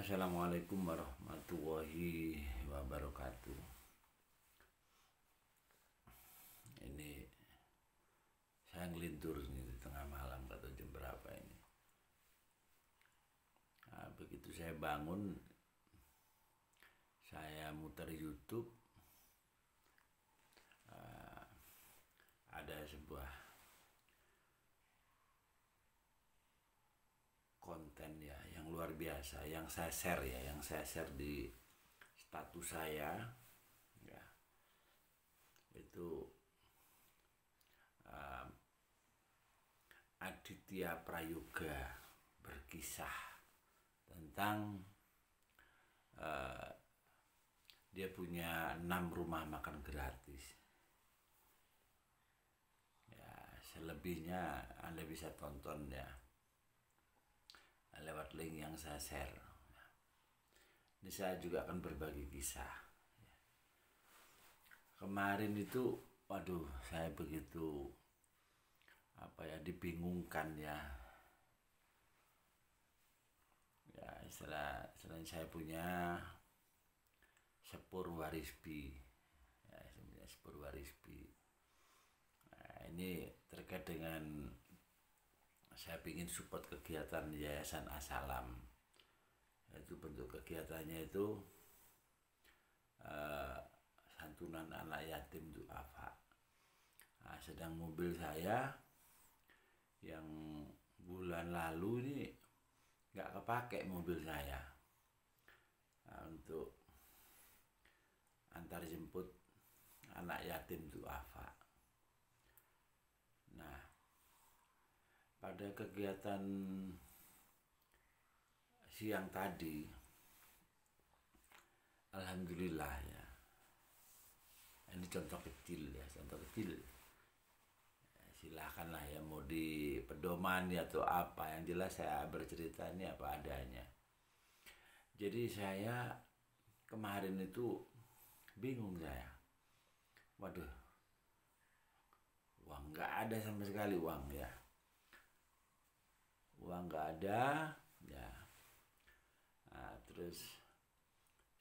Assalamualaikum warahmatullahi wabarakatuh. Ini saya ngelintur nih di tengah malam, atau jam berapa ini. Nah, begitu saya bangun, saya muter YouTube, ada sebuah konten ya yang luar biasa, yang saya share di status saya ya. Itu Aditya Prayoga berkisah tentang dia punya 6 rumah makan gratis ya. Selebihnya Anda bisa tonton ya lewat link yang saya share. Ini saya juga akan berbagi kisah. Kemarin itu, waduh, saya begitu dibingungkan ya. Ya, selain saya punya sepur warisbi, ya, saya punya sepur warisbi. Nah, ini terkait dengan saya ingin support kegiatan Yayasan As-Salam. Itu bentuk kegiatannya itu santunan anak yatim du'afa. Nah, sedang mobil saya yang bulan lalu ini nggak kepake mobil saya untuk antar jemput anak yatim du'afa. Nah, pada kegiatan siang tadi, alhamdulillah ya, ini contoh kecil ya, silahkanlah ya, mau di pedoman ya atau apa, yang jelas saya bercerita ini apa adanya. Jadi saya kemarin itu bingung saya, waduh, uang nggak ada sama sekali, uang nggak ada ya. Nah, terus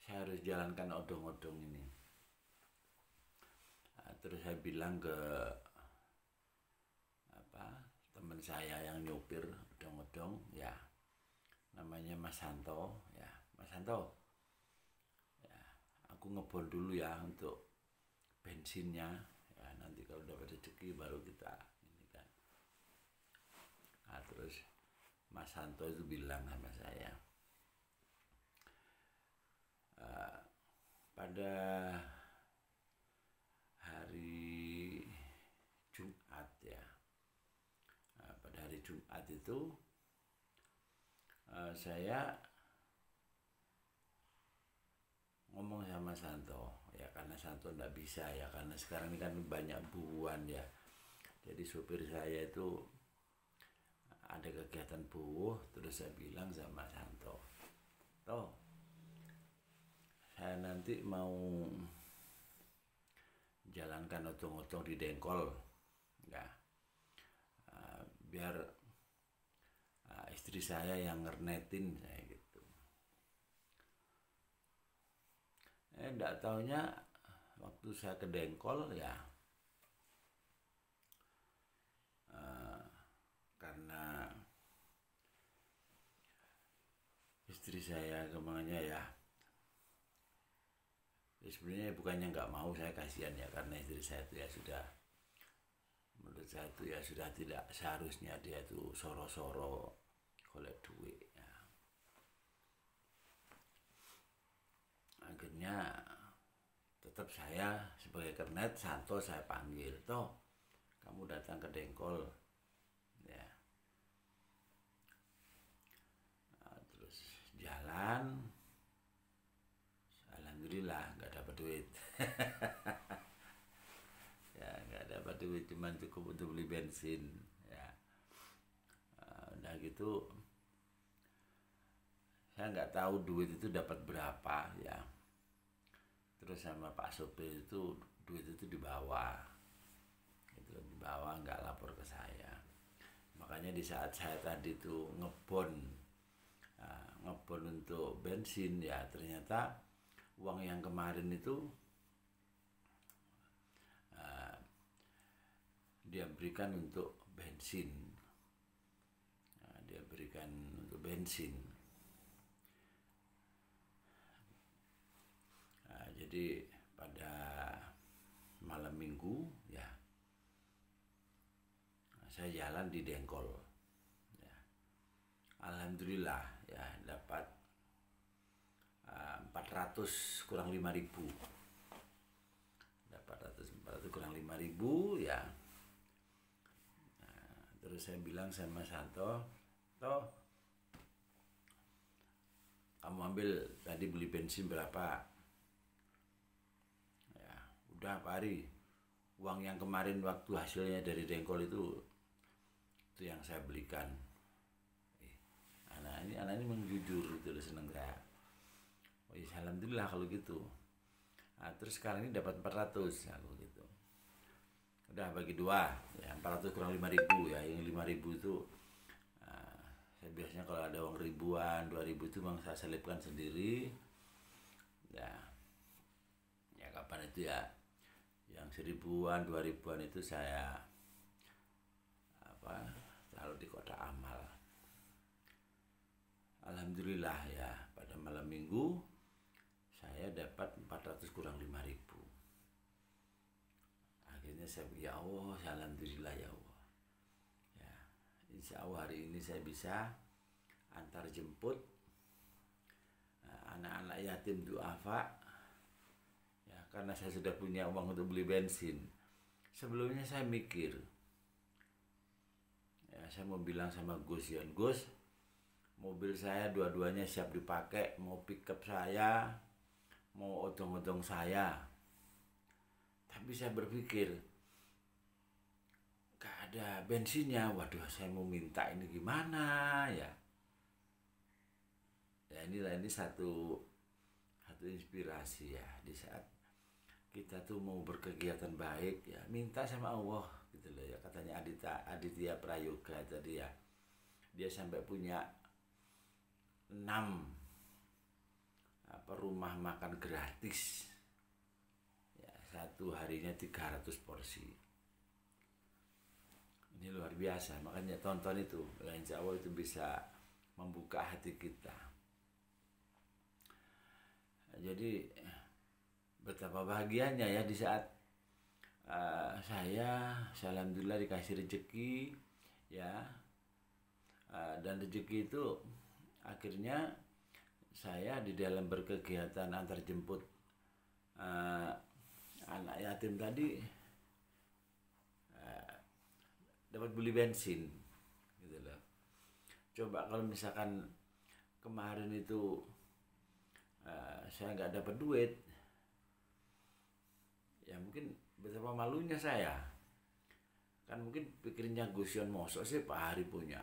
saya harus jalankan odong-odong ini. Nah, terus saya bilang ke teman saya yang nyopir odong-odong ya, namanya Mas Santo ya. Mas Santo ya, aku ngebor dulu ya untuk bensinnya ya, nanti kalau dapat rezeki baru kita ini kan. Nah, terus Mas Santo itu bilang sama saya, pada hari Jumat ya, pada hari Jumat itu saya ngomong sama Santo ya, karena Santo enggak bisa ya, karena sekarang ini kan banyak buruan ya. Jadi supir saya itu ada kegiatan buruh. Terus saya bilang sama Santo, toh saya nanti mau jalankan otong-otong di Dengkol ya, biar istri saya yang ngernetin saya gitu. Enggak taunya waktu saya ke Dengkol ya, karena istri saya kemana ya, sebenarnya bukannya nggak mau, saya kasihan ya, karena istri saya itu ya sudah, menurut saya itu ya sudah tidak seharusnya dia itu soro-soro golek duit ya. Akhirnya tetap saya sebagai kernet Santo saya panggil, toh kamu datang ke Dengkol ya. Nah, terus jalan, alhamdulillah nggak dapat duit. Ya nggak dapat duit, cuman cukup untuk beli bensin ya. Udah gitu saya nggak tahu duit itu dapat berapa ya. Terus sama Pak sopir itu duit itu dibawa, itu dibawa, nggak lapor ke saya. Makanya di saat saya tadi tuh ngebon ngebon untuk bensin, ya ternyata uang yang kemarin itu dia berikan untuk bensin. Dia berikan untuk bensin. Jadi pada malam minggu ya saya jalan di Dengkol ya. Alhamdulillah ya dapat 400 kurang 5.000, dapat 400 kurang 5.000 ya. Terus saya bilang sama Santo, toh kamu ambil tadi beli bensin berapa? Ya udah Pak Ari, uang yang kemarin waktu hasilnya dari Dengkol itu yang saya belikan. Anak ini mengjujur itu, seneng saya. Oh iya, alhamdulillah kalau gitu. Terus sekarang ini dapat 400 aku gitu. Udah bagi dua ya, 400 kurang 5.000 ya. Yang 5.000 itu saya biasanya kalau ada uang ribuan 2.000 itu memang saya selipkan sendiri ya. Ya kapan itu ya, yang 1.000-an 2.000-an itu saya taruh di kotak amal. Alhamdulillah ya, pada malam minggu saya dapat 400 kurang 5.000. Akhirnya saya ya Allah, alhamdulillah ya Allah. Ya, insya Allah hari ini saya bisa antar jemput anak-anak yatim duafa ya, karena saya sudah punya uang untuk beli bensin. Sebelumnya saya mikir ya, saya mau bilang sama Gus ya, Gus, mobil saya dua-duanya siap dipakai, mau pickup saya, mau odong-odong saya. Tapi saya berpikir gak ada bensinnya, waduh saya mau minta ini gimana ya. Ya ini satu inspirasi ya, di saat kita tuh mau berkegiatan baik ya, minta sama Allah gitu loh ya. Katanya Aditya Prayoga tadi ya, dia sampai punya 6 rumah makan gratis ya, satu harinya 300 porsi. Ini luar biasa, makanya tonton itu, insya Allah itu bisa membuka hati kita. Jadi betapa bahagianya ya di saat saya alhamdulillah dikasih rezeki ya, dan rezeki itu akhirnya saya di dalam berkegiatan antar jemput anak yatim tadi dapat beli bensin gitu loh. Coba kalau misalkan kemarin itu saya nggak dapat duit ya, mungkin betapa malunya saya kan. Mungkin pikirnya Gusion mosok sih Pak Hari punya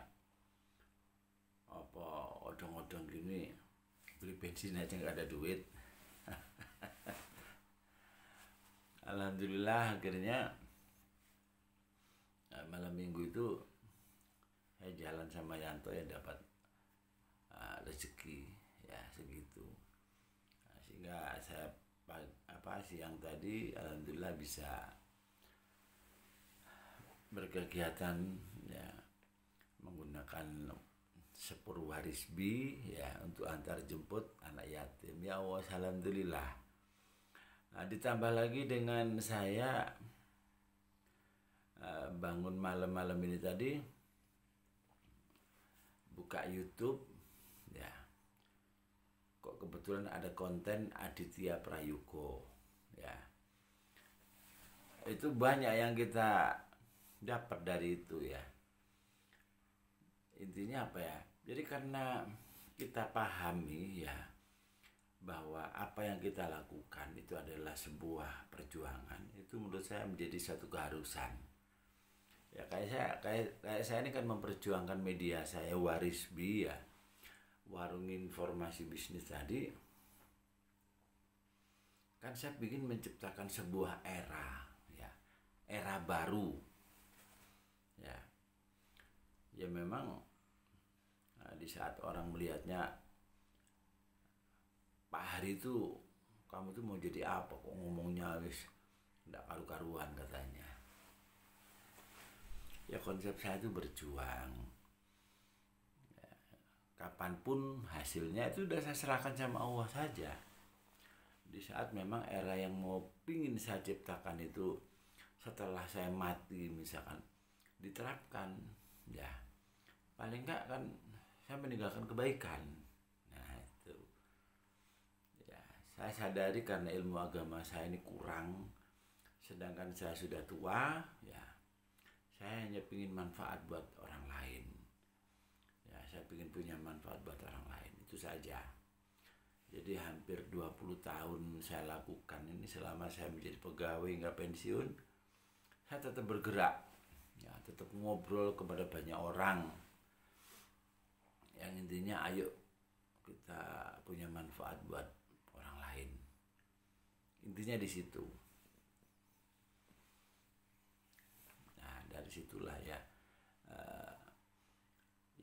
apa odong-odong gini, beli bensin aja nggak ada duit. Alhamdulillah akhirnya malam minggu itu saya jalan sama Yanto ya, dapat rezeki ya segitu. Sehingga saya siang tadi alhamdulillah bisa berkegiatan ya, menggunakan sepur warisbi ya untuk antar jemput anak yatim ya Allah, alhamdulillah. Ditambah lagi dengan saya bangun malam-malam ini tadi buka YouTube ya, kok kebetulan ada konten Aditya Prayoga ya. Itu banyak yang kita dapat dari itu ya. Intinya apa ya? Jadi karena kita pahami ya bahwa apa yang kita lakukan itu adalah sebuah perjuangan, itu menurut saya menjadi satu keharusan. Ya kayak saya ini kan memperjuangkan media saya Warisbi ya, warung informasi bisnis tadi. Kan saya ingin menciptakan sebuah era ya, era baru. Ya memang di saat orang melihatnya Pak Hari itu kamu tuh mau jadi apa kok ngomongnya wis nggak karu-karuan katanya. Ya konsep saya itu berjuang. Ya, kapanpun hasilnya itu udah saya serahkan sama Allah saja. Di saat memang era yang mau pingin saya ciptakan itu setelah saya mati misalkan diterapkan, ya paling enggak kan saya meninggalkan kebaikan. Nah itu ya, saya sadari karena ilmu agama saya ini kurang, sedangkan saya sudah tua, ya saya hanya ingin manfaat buat orang lain. Ya saya ingin punya manfaat buat orang lain, itu saja. Jadi hampir 20 tahun saya lakukan ini selama saya menjadi pegawai nggak pensiun, saya tetap bergerak, ya tetap ngobrol kepada banyak orang. Yang intinya ayo kita punya manfaat buat orang lain. Intinya di situ. Nah dari situlah ya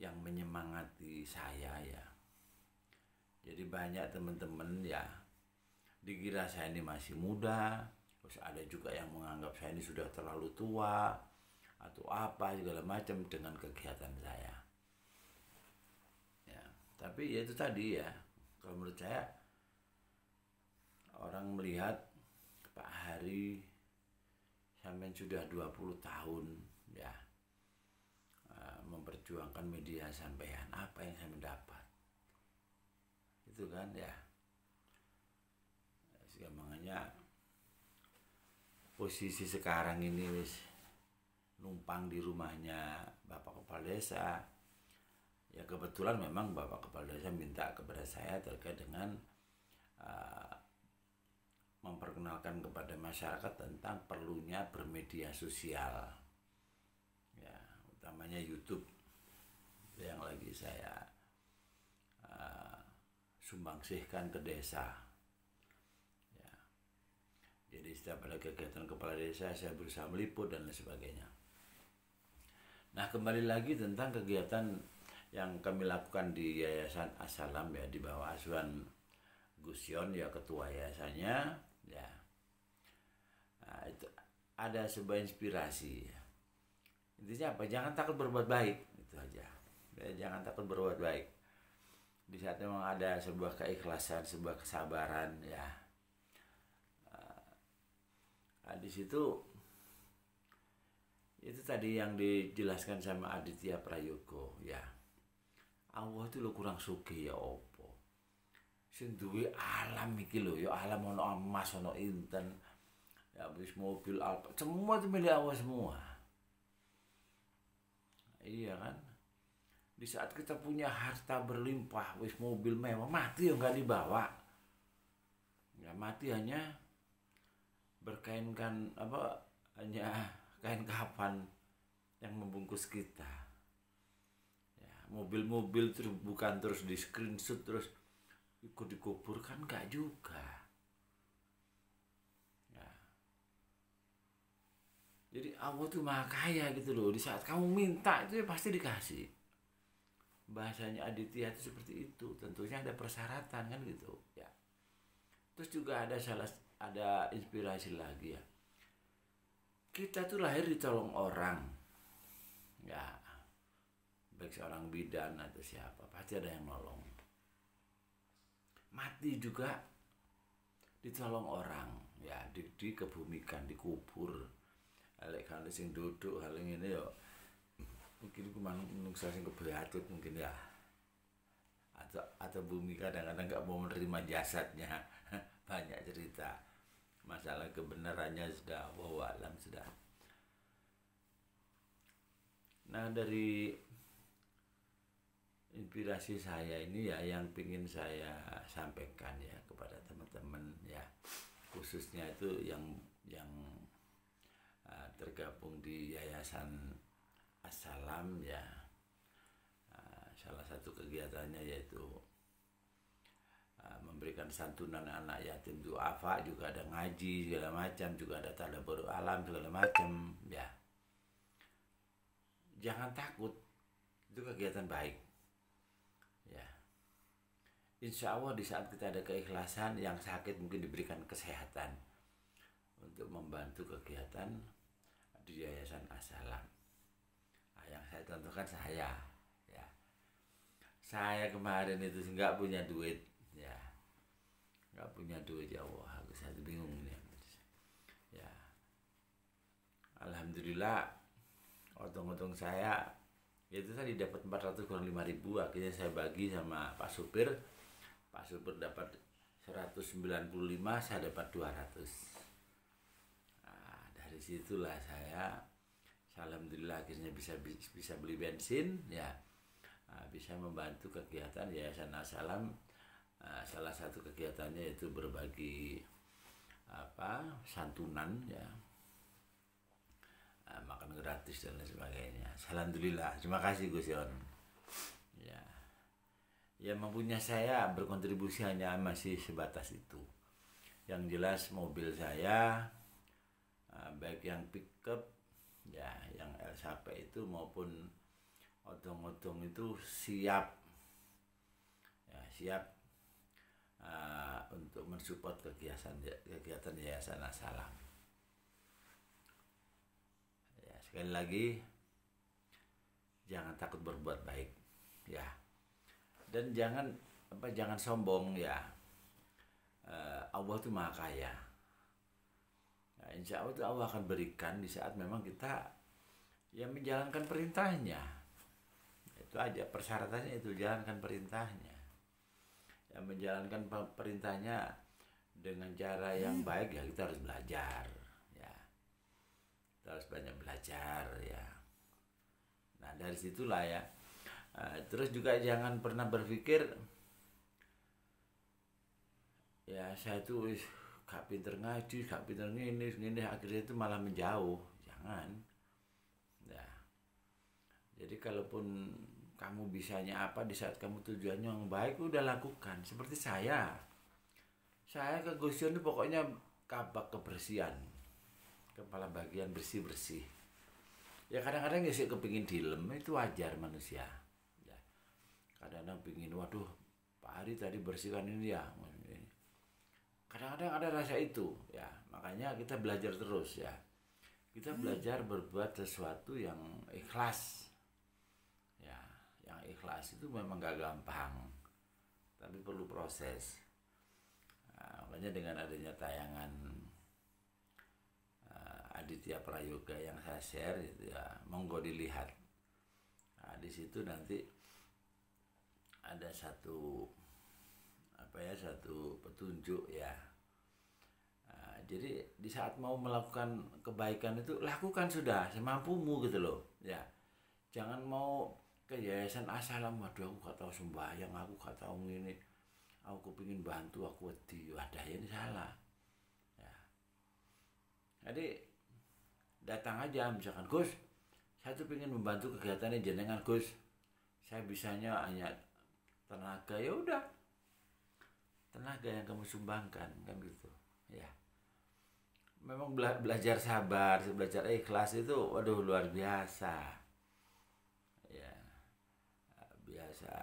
yang menyemangati saya ya. Jadi banyak teman-teman ya dikira saya ini masih muda, terus ada juga yang menganggap saya ini sudah terlalu tua atau apa segala macam dengan kegiatan saya. Ya, tapi ya itu tadi ya, kalau menurut saya orang melihat Pak Hari sampai sudah 20 tahun ya memperjuangkan media sampean, apa yang saya mendapat? Itu kan ya. Makanya posisi sekarang ini wis numpang di rumahnya Bapak Kepala Desa. Ya kebetulan memang Bapak Kepala Desa minta kepada saya terkait dengan memperkenalkan kepada masyarakat tentang perlunya bermedia sosial. Ya, utamanya YouTube yang lagi saya sumbangsihkan ke desa. Ya. Jadi setiap ada kegiatan kepala desa saya berusaha meliput dan lain sebagainya. Nah kembali lagi tentang kegiatan yang kami lakukan di Yayasan As-Salam ya, di bawah asuhan Gus Yon ya, ketua yayasannya ya. Nah, itu ada sebuah inspirasi ya. Intinya apa? Jangan takut berbuat baik, itu aja ya, jangan takut berbuat baik. Di saat memang ada sebuah keikhlasan, sebuah kesabaran ya. Di situ itu tadi yang dijelaskan sama Aditya Prayogo ya. Allah itu lo kurang sugih ya opo. Sing duwe alam iki lho ya, alam ono emas, ono inten. Ya habis mobil Alfa, semua itu milik Allah semua. Iya kan? Di saat kita punya harta berlimpah, wis mobil mewah, mati ya nggak dibawa. Ya mati hanya berkainkan apa, hanya kain kafan yang membungkus kita. Ya, mobil-mobil terus bukan terus di screenshot terus ikut dikuburkan, nggak juga. Ya. Jadi Allah tuh maha kaya gitu loh. Di saat kamu minta itu ya pasti dikasih. Bahasanya Aditya itu seperti itu, tentunya ada persyaratan kan gitu ya. Terus juga ada inspirasi lagi ya, kita tuh lahir ditolong orang ya, baik seorang bidan atau siapa, pasti ada yang nolong. Mati juga ditolong orang ya, dikebumikan, dikubur. Alek kalau sing duduk hal ini ya mungkin menungsa sing kebeatut mungkin ya, atau bumi kadang-kadang nggak mau menerima jasadnya. Banyak cerita masalah kebenarannya sudah wallahu alam sudah. Nah dari inspirasi saya ini ya yang ingin saya sampaikan ya kepada teman-teman ya, khususnya itu yang tergabung di Yayasan As-Salam ya. Salah satu kegiatannya yaitu memberikan santunan anak yatim duafa, juga ada ngaji segala macam, juga ada tadabbur alam segala macam ya. Jangan takut, itu kegiatan baik ya. insya Allah di saat kita ada keikhlasan, yang sakit mungkin diberikan kesehatan untuk membantu kegiatan di Yayasan As-Salam. Nah, yang saya contohkan saya, ya. Saya kemarin itu nggak punya duit, ya, nggak punya duit, ya Allah, saya bingung nih, ya. Alhamdulillah, untung-untung saya itu tadi dapat 400 kurang 5.000, akhirnya saya bagi sama Pak Supir dapat 195, saya dapat 200. Nah, dari situlah saya alhamdulillah akhirnya bisa beli bensin, ya. Bisa membantu kegiatan Yayasan As-Salam. Salah satu kegiatannya itu berbagi santunan, ya, makan gratis dan lain sebagainya. Alhamdulillah, terima kasih Gus Yon. Ya, ya mampunya saya berkontribusi hanya masih sebatas itu. Yang jelas mobil saya, baik yang pickup, ya, yang LSAP itu maupun odong-odong itu siap, ya, siap untuk mensupport kegiatan Yayasan As-Salam. Ya, sekali lagi, jangan takut berbuat baik, ya, dan jangan sombong, ya. Allah itu Maha Kaya. Nah, insya Allah itu Allah akan berikan di saat memang kita yang menjalankan perintahnya. Itu aja persyaratannya, itu jalankan perintahnya. Yang menjalankan perintahnya dengan cara yang baik, ya kita harus belajar, ya. Kita harus banyak belajar, ya. Nah, dari situlah, ya. Terus juga jangan pernah berpikir, ya, saya tuh gak pinter ngaji, gak pinter gini, akhirnya itu malah menjauh. Jangan, ya. Jadi kalaupun kamu bisanya apa di saat kamu tujuannya yang baik, udah lakukan. Seperti saya ke Gus Yon itu pokoknya kabak kebersihan, kepala bagian bersih-bersih. Ya kadang-kadang ya sih kepingin dilem, itu wajar manusia, ya. Kadang-kadang pingin, waduh Pak Hari tadi bersihkan ini, ya. Kadang-kadang ada rasa itu, ya. Makanya kita belajar terus, ya. Kita belajar berbuat sesuatu yang ikhlas, ya. Yang ikhlas itu memang gak gampang, tapi perlu proses. Nah, makanya dengan adanya tayangan Aditya Prayoga yang saya share itu, ya, monggo dilihat. Nah, di situ nanti ada satu petunjuk, ya. Nah, jadi di saat mau melakukan kebaikan itu lakukan sudah semampumu gitu loh, ya. Jangan mau ke Yayasan As-Salam, waduh aku gak tahu sembahyang, aku gak tahu ini, aku kepingin bantu, aku wedi, wadah, ini salah, ya. Jadi datang aja, misalkan Gus, saya tuh pengen membantu kegiatannya jenengan Gus, saya bisanya hanya tenaga, ya udah, tenaga yang kamu sumbangkan, kan gitu, ya. Memang belajar sabar, belajar ikhlas itu, waduh, luar biasa, ya. Biasa,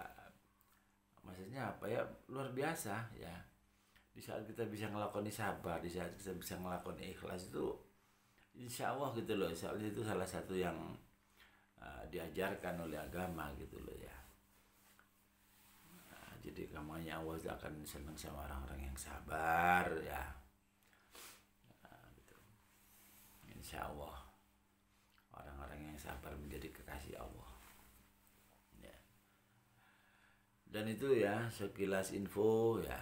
maksudnya apa, ya, luar biasa, ya. Di saat kita bisa ngelakuin sabar, di saat kita bisa ngelakuin ikhlas itu, insya Allah gitu loh, insya Allah itu salah satu yang diajarkan oleh agama gitu loh, ya. Nah, jadi kamunya Allah akan senang sama orang-orang yang sabar, ya. Nah, gitu. Insya Allah orang-orang yang sabar menjadi kekasih Allah, ya. Dan itu, ya, sekilas info, ya.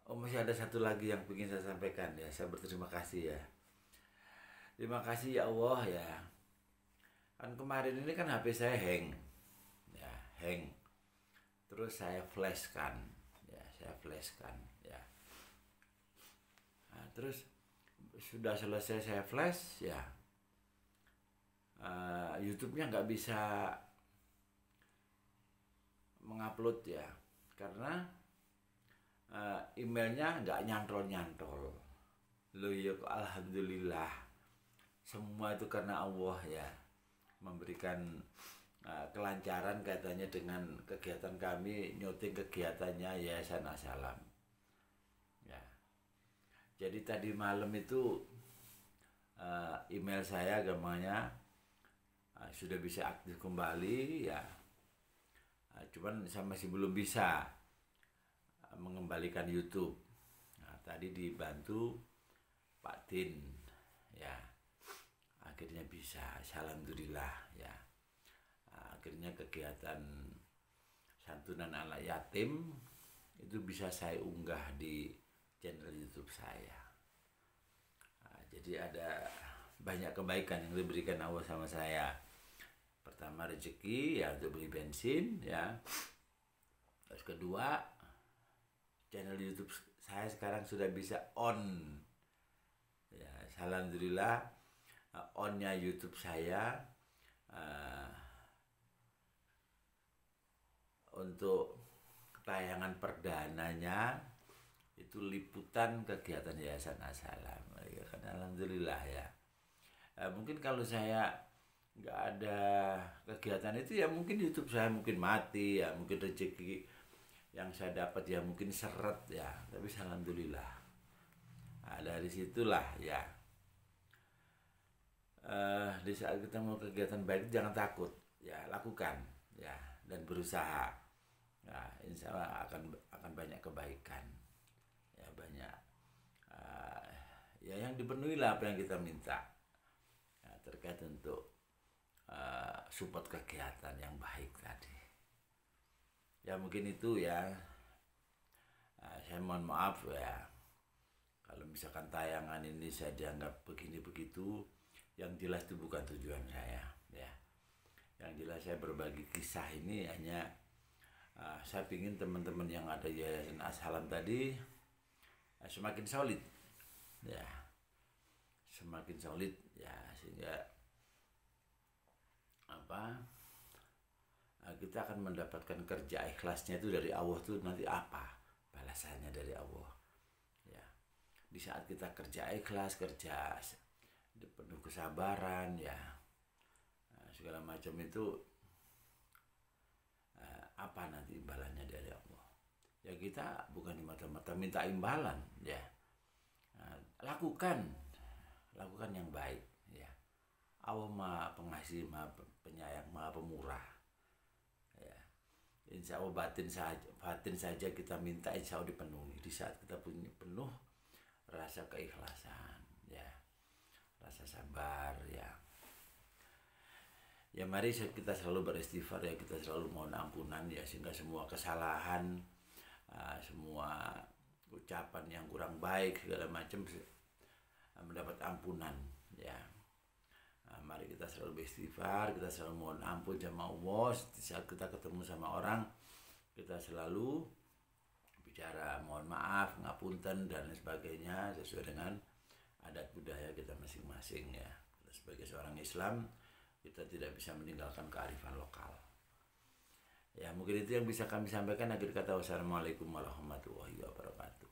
Oh, masih ada satu lagi yang ingin saya sampaikan, ya. Saya berterima kasih, ya. Terima kasih ya Allah, ya. Kan kemarin ini kan HP saya hang, ya, hang. Terus saya flashkan, ya, ya. Nah, terus sudah selesai saya flash, ya. YouTube-nya nggak bisa mengupload, ya, karena emailnya nggak nyantol. Loh, ya, alhamdulillah, semua itu karena Allah, ya, memberikan kelancaran katanya dengan kegiatan kami nyuting kegiatannya Yayasan As-Salam. Ya. Jadi tadi malam itu email saya gambarnya sudah bisa aktif kembali ya. Cuman saya masih belum bisa mengembalikan YouTube. Nah, tadi dibantu Pak Din ya. Akhirnya bisa, alhamdulillah ya. Akhirnya kegiatan santunan anak yatim itu bisa saya unggah di channel YouTube saya. Jadi ada banyak kebaikan yang diberikan Allah sama saya. Pertama rezeki ya untuk beli bensin ya. Terus kedua channel YouTube saya sekarang sudah bisa on. Ya, alhamdulillah onnya YouTube saya untuk tayangan perdananya itu liputan kegiatan Yayasan As-Salam. Ya, kan alhamdulillah ya. Mungkin kalau saya nggak ada kegiatan itu ya mungkin YouTube saya mungkin mati ya, mungkin rezeki yang saya dapat ya mungkin seret ya. Tapi alhamdulillah. Nah, dari situlah ya. Di saat kita mau kegiatan baik jangan takut ya, lakukan ya dan berusaha. Nah, insya Allah akan banyak kebaikan ya, banyak ya yang dipenuhi lah apa yang kita minta ya, terkait untuk support kegiatan yang baik tadi ya. Mungkin itu ya, saya mohon maaf ya kalau misalkan tayangan ini saya dianggap begini begitu. Yang jelas itu bukan tujuan saya ya. Yang jelas saya berbagi kisah ini hanya saya ingin teman-teman yang ada Yayasan As-Salam tadi semakin solid ya, semakin solid ya, sehingga kita akan mendapatkan kerja ikhlasnya itu dari Allah tuh nanti apa balasannya dari Allah ya. Di saat kita kerja ikhlas, kerja penuh kesabaran ya, segala macam itu apa nanti imbalannya dari Allah ya. Kita bukan di mata-mata minta imbalan ya. Lakukan yang baik ya. Allah Maha Pengasih, Maha Penyayang, Maha Pemurah ya. Insya Allah batin saja kita minta insya Allah dipenuhi. Di saat kita punya penuh rasa keikhlasan ya, rasa sabar ya. Ya mari kita selalu beristighfar ya, kita selalu mohon ampunan ya, sehingga semua kesalahan, semua ucapan yang kurang baik segala macam mendapat ampunan ya. Mari kita selalu beristighfar, kita selalu mohon ampun sama Allah. Saat kita ketemu sama orang, kita selalu bicara mohon maaf, ngapunten dan sebagainya sesuai dengan adat budaya kita masing-masing ya. Kita sebagai seorang Islam, kita tidak bisa meninggalkan kearifan lokal. Ya mungkin itu yang bisa kami sampaikan. Akhir kata wassalamualaikum warahmatullahi wabarakatuh.